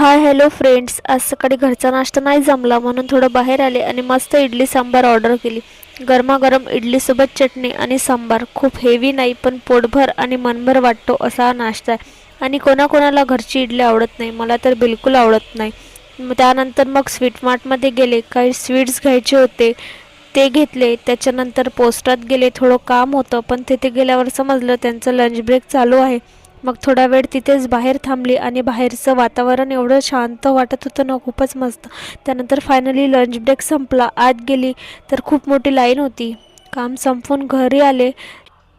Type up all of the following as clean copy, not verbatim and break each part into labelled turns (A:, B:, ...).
A: Hi hello friends, आज सकाळी घरचा नाश्ता नाही जमला म्हणून थोडं बाहेर आले आणि मस्त इडली सांबार ऑर्डर केली. गरमागरम इडलीसोबत चटणी आणि सांबार खूप हेवी नाही पण पोटभर आणि मनभर वाटतो असा हा नाश्ता आहे. आणि कोणाकोणाला घरची इडली आवडत नाही, मला तर बिलकुल आवडत नाही. त्यानंतर मग स्वीट मार्टमध्ये गेले, काही स्वीट्स घ्यायचे होते ते घेतले. त्याच्यानंतर पोस्टात गेले, थोडं काम होतं पण तिथे गेल्यावर समजलं त्यांचं लंच ब्रेक चालू आहे. मग थोडा वेळ तिथेच बाहेर थांबली आणि बाहेरचं वातावरण एवढं शांत वाटत होतं ना, खूपच मस्त. त्यानंतर फायनली लंच ब्रेक संपला, आत गेली तर खूप मोठी लाईन होती. काम संपवून घरी आले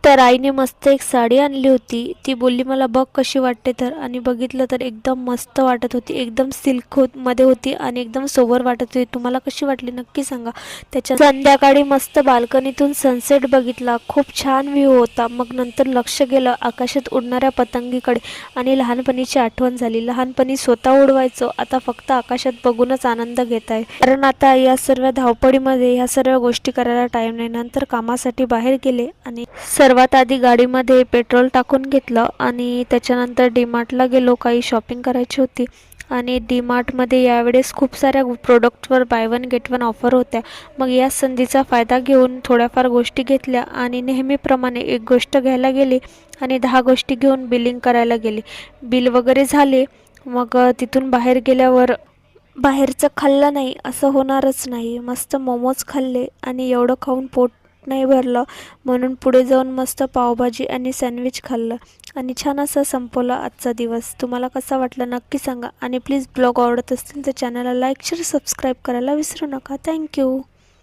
A: तर आईने मस्त एक साडी आणली होती. ती बोलली मला बघ कशी वाटते तर, आणि बघितलं तर एकदम मस्त वाटत होती. एकदम सिल्क मध्ये होती आणि एकदम सोबर वाटत होती. तुम्हाला कशी वाटली नक्की सांगा. त्याच्या संध्याकाळी मस्त बाल्कनीतून सनसेट बघितला, खूप छान व्ह्यू होता. मग नंतर लक्ष गेलं आकाशात उडणाऱ्या पतंगीकडे आणि लहानपणीची आठवण झाली. लहानपणी स्वतः उडवायचो, आता फक्त आकाशात बघूनच आनंद घेत आहे. कारण आता या सर्व धावपळीमध्ये ह्या सर्व गोष्टी करायला टाइम नाही. नंतर कामासाठी बाहेर गेले आणि सर्वात आधी गाडीमध्ये पेट्रोल टाकून घेतलं आणि त्याच्यानंतर डीमार्टला गेलो. काही शॉपिंग करायची होती आणि डीमार्टमध्ये यावेळेस खूप साऱ्या प्रोडक्टवर buy one get one offer होत्या. मग या संधीचा फायदा घेऊन थोड्याफार गोष्टी घेतल्या आणि नेहमीप्रमाणे एक गोष्ट घ्यायला गेले आणि 10 गोष्टी घेऊन बिलिंग करायला गेले. बिल वगैरे झाले. मग तिथून बाहेर गेल्यावर बाहेरचं खाल्लं नाही असं होणारच नाही. मस्त मोमोज खाल्ले आणि एवढं खाऊन पोट नाही भरलं म्हणून पुढे जाऊन मस्त पावभाजी आणि सँडविच खाल्लं आणि छान असा संपवला आजचा दिवस. तुम्हाला कसा वाटला नक्की सांगा आणि प्लीज ब्लॉग आवडत असतील तर चॅनलला लाईक शेअर सबस्क्राईब करायला विसरू नका. थँक्यू.